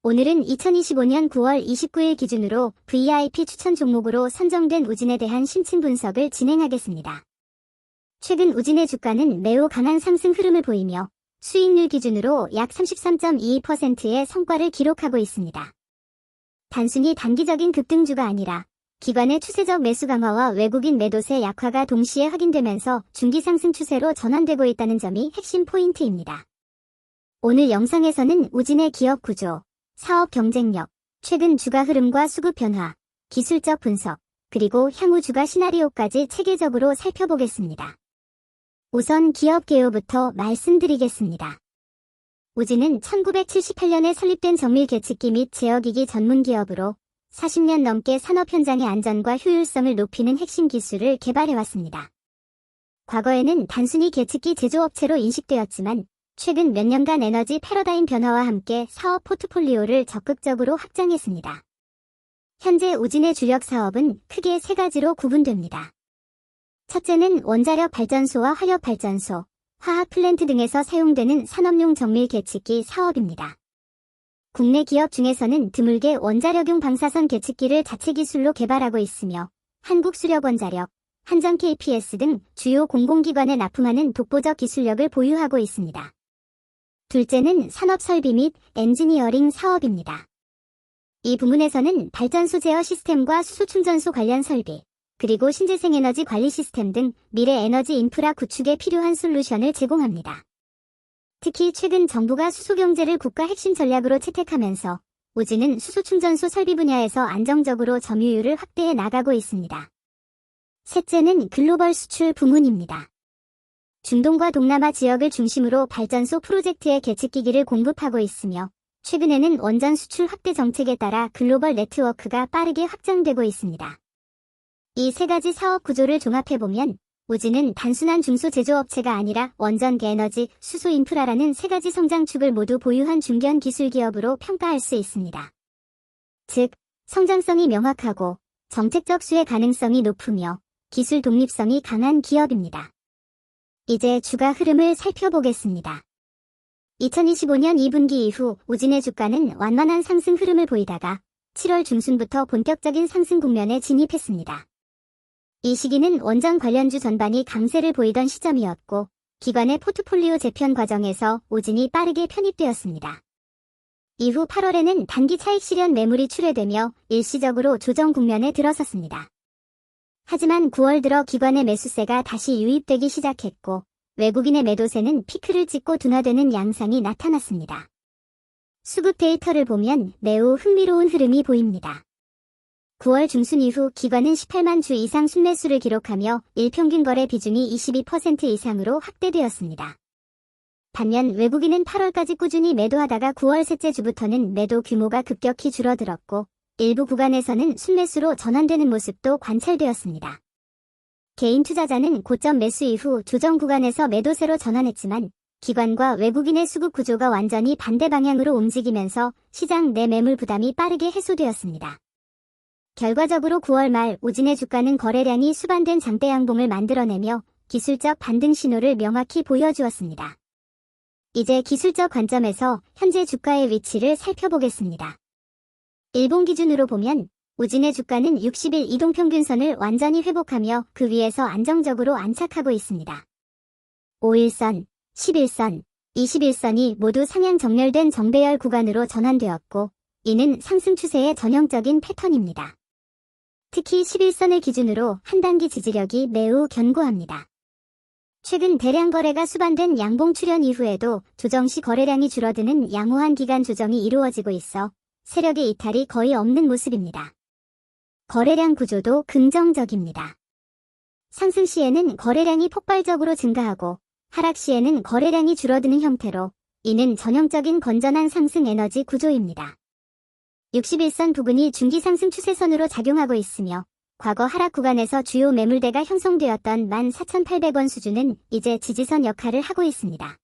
오늘은 2025년 9월 29일 기준으로 VIP 추천 종목으로 선정된 우진에 대한 심층 분석을 진행하겠습니다. 최근 우진의 주가는 매우 강한 상승 흐름을 보이며 수익률 기준으로 약 33.22%의 성과를 기록하고 있습니다. 단순히 단기적인 급등주가 아니라 기관의 추세적 매수 강화와 외국인 매도세 약화가 동시에 확인되면서 중기 상승 추세로 전환되고 있다는 점이 핵심 포인트입니다. 오늘 영상에서는 우진의 기업 구조, 사업 경쟁력, 최근 주가 흐름과 수급 변화, 기술적 분석, 그리고 향후 주가 시나리오까지 체계적으로 살펴보겠습니다. 우선 기업 개요부터 말씀드리겠습니다. 우진은 1978년에 설립된 정밀 계측기 및 제어기기 전문 기업으로 40년 넘게 산업 현장의 안전과 효율성을 높이는 핵심 기술을 개발해왔습니다. 과거에는 단순히 계측기 제조업체로 인식되었지만 최근 몇 년간 에너지 패러다임 변화와 함께 사업 포트폴리오를 적극적으로 확장했습니다. 현재 우진의 주력 사업은 크게 세 가지로 구분됩니다. 첫째는 원자력 발전소와 화력 발전소, 화학 플랜트 등에서 사용되는 산업용 정밀 계측기 사업입니다. 국내 기업 중에서는 드물게 원자력용 방사선 계측기를 자체 기술로 개발하고 있으며 한국수력원자력, 한전 KPS 등 주요 공공기관에 납품하는 독보적 기술력을 보유하고 있습니다. 둘째는 산업설비 및 엔지니어링 사업입니다. 이 부문에서는 발전소 제어 시스템과 수소충전소 관련 설비, 그리고 신재생에너지 관리 시스템 등 미래 에너지 인프라 구축에 필요한 솔루션을 제공합니다. 특히 최근 정부가 수소경제를 국가 핵심 전략으로 채택하면서 우진은 수소충전소 설비 분야에서 안정적으로 점유율을 확대해 나가고 있습니다. 셋째는 글로벌 수출 부문입니다. 중동과 동남아 지역을 중심으로 발전소 프로젝트의 계측기기를 공급하고 있으며 최근에는 원전 수출 확대 정책에 따라 글로벌 네트워크가 빠르게 확장되고 있습니다. 이 세 가지 사업 구조를 종합해보면 우진은 단순한 중소제조업체가 아니라 원전계 에너지, 수소 인프라라는 세 가지 성장축을 모두 보유한 중견 기술 기업으로 평가할 수 있습니다. 즉, 성장성이 명확하고 정책적 수혜 가능성이 높으며 기술 독립성이 강한 기업입니다. 이제 주가 흐름을 살펴보겠습니다. 2025년 2분기 이후 우진의 주가는 완만한 상승 흐름을 보이다가 7월 중순부터 본격적인 상승 국면에 진입했습니다. 이 시기는 원전 관련주 전반이 강세를 보이던 시점이었고 기관의 포트폴리오 재편 과정에서 우진이 빠르게 편입되었습니다. 이후 8월에는 단기 차익 실현 매물이 출회되며 일시적으로 조정 국면에 들어섰습니다. 하지만 9월 들어 기관의 매수세가 다시 유입되기 시작했고 외국인의 매도세는 피크를 찍고 둔화되는 양상이 나타났습니다. 수급 데이터를 보면 매우 흥미로운 흐름이 보입니다. 9월 중순 이후 기관은 18만 주 이상 순매수를 기록하며 일평균 거래 비중이 22% 이상으로 확대되었습니다. 반면 외국인은 8월까지 꾸준히 매도하다가 9월 셋째 주부터는 매도 규모가 급격히 줄어들었고 일부 구간에서는 순매수로 전환되는 모습도 관찰되었습니다. 개인 투자자는 고점 매수 이후 조정 구간에서 매도세로 전환했지만 기관과 외국인의 수급 구조가 완전히 반대 방향으로 움직이면서 시장 내 매물 부담이 빠르게 해소되었습니다. 결과적으로 9월 말 우진의 주가는 거래량이 수반된 장대 양봉을 만들어내며 기술적 반등 신호를 명확히 보여주었습니다. 이제 기술적 관점에서 현재 주가의 위치를 살펴보겠습니다. 일본 기준으로 보면 우진의 주가는 60일 이동평균선을 완전히 회복하며 그 위에서 안정적으로 안착하고 있습니다. 5일선, 11선, 21선이 모두 상향 정렬된 정배열 구간으로 전환되었고 이는 상승 추세의 전형적인 패턴입니다. 특히 11선을 기준으로 한 단기 지지력이 매우 견고합니다. 최근 대량 거래가 수반된 양봉 출현 이후에도 조정 시 거래량이 줄어드는 양호한 기간 조정이 이루어지고 있어 세력의 이탈이 거의 없는 모습입니다. 거래량 구조도 긍정적입니다. 상승 시에는 거래량이 폭발적으로 증가하고 하락 시에는 거래량이 줄어드는 형태로 이는 전형적인 건전한 상승 에너지 구조입니다. 61선 부근이 중기 상승 추세선으로 작용하고 있으며 과거 하락 구간에서 주요 매물대가 형성되었던 14,800원 수준은 이제 지지선 역할을 하고 있습니다.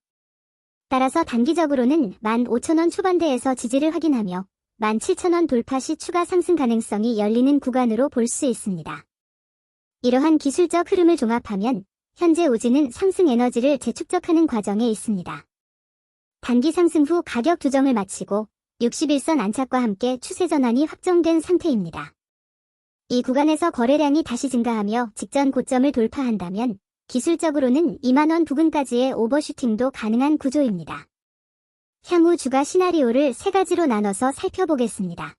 따라서 단기적으로는 15,000원 초반대에서 지지를 확인하며 17,000원 돌파 시 추가 상승 가능성이 열리는 구간으로 볼 수 있습니다. 이러한 기술적 흐름을 종합하면 현재 우진은 상승 에너지를 재축적하는 과정에 있습니다. 단기 상승 후 가격 조정을 마치고 61선 안착과 함께 추세 전환이 확정된 상태입니다. 이 구간에서 거래량이 다시 증가하며 직전 고점을 돌파한다면 기술적으로는 2만원 부근까지의 오버슈팅도 가능한 구조입니다. 향후 주가 시나리오를 세 가지로 나눠서 살펴보겠습니다.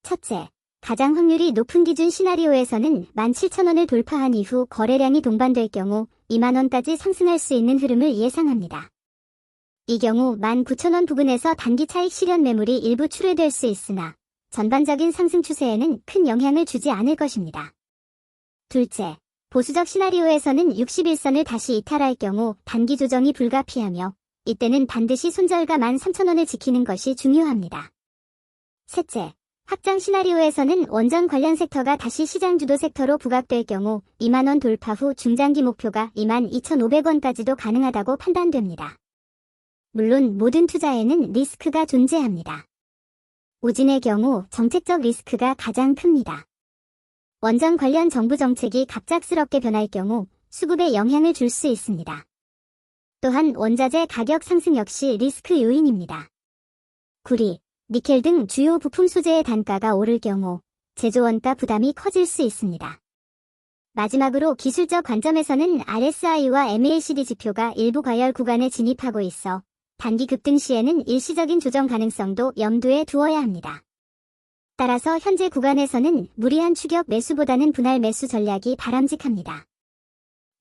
첫째, 가장 확률이 높은 기준 시나리오에서는 17,000원을 돌파한 이후 거래량이 동반될 경우 2만원까지 상승할 수 있는 흐름을 예상합니다. 이 경우 19,000원 부근에서 단기 차익 실현 매물이 일부 출회될 수 있으나 전반적인 상승 추세에는 큰 영향을 주지 않을 것입니다. 둘째, 보수적 시나리오에서는 61선을 다시 이탈할 경우 단기 조정이 불가피하며 이때는 반드시 손절가 13,000원을 지키는 것이 중요합니다. 셋째, 확장 시나리오에서는 원전 관련 섹터가 다시 시장 주도 섹터로 부각될 경우 2만원 돌파 후 중장기 목표가 22,500원까지도 가능하다고 판단됩니다. 물론 모든 투자에는 리스크가 존재합니다. 우진의 경우 정책적 리스크가 가장 큽니다. 원전 관련 정부 정책이 갑작스럽게 변할 경우 수급에 영향을 줄 수 있습니다. 또한 원자재 가격 상승 역시 리스크 요인입니다. 구리, 니켈 등 주요 부품 소재의 단가가 오를 경우 제조 원가 부담이 커질 수 있습니다. 마지막으로 기술적 관점에서는 RSI와 MACD 지표가 일부 과열 구간에 진입하고 있어 단기 급등 시에는 일시적인 조정 가능성도 염두에 두어야 합니다. 따라서 현재 구간에서는 무리한 추격 매수보다는 분할 매수 전략이 바람직합니다.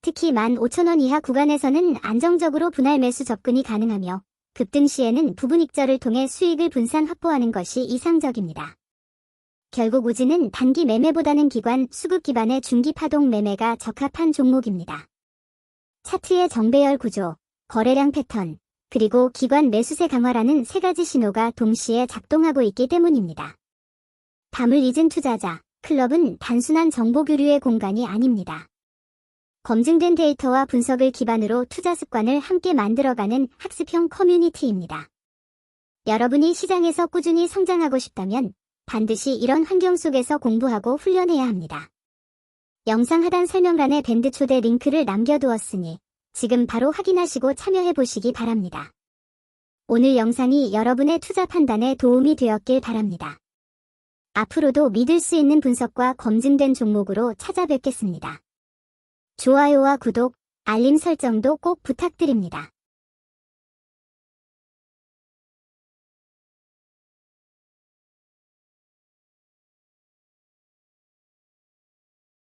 특히 15,000원 이하 구간에서는 안정적으로 분할 매수 접근이 가능하며 급등 시에는 부분 익절을 통해 수익을 분산 확보하는 것이 이상적입니다. 결국 우진은 단기 매매보다는 기관, 수급 기반의 중기 파동 매매가 적합한 종목입니다. 차트의 정배열 구조, 거래량 패턴, 그리고 기관 매수세 강화라는 세 가지 신호가 동시에 작동하고 있기 때문입니다. 밤을 잊은 투자자, 클럽은 단순한 정보 교류의 공간이 아닙니다. 검증된 데이터와 분석을 기반으로 투자 습관을 함께 만들어가는 학습형 커뮤니티입니다. 여러분이 시장에서 꾸준히 성장하고 싶다면 반드시 이런 환경 속에서 공부하고 훈련해야 합니다. 영상 하단 설명란에 밴드 초대 링크를 남겨두었으니 지금 바로 확인하시고 참여해보시기 바랍니다. 오늘 영상이 여러분의 투자 판단에 도움이 되었길 바랍니다. 앞으로도 믿을 수 있는 분석과 검증된 종목으로 찾아뵙겠습니다. 좋아요와 구독, 알림 설정도 꼭 부탁드립니다.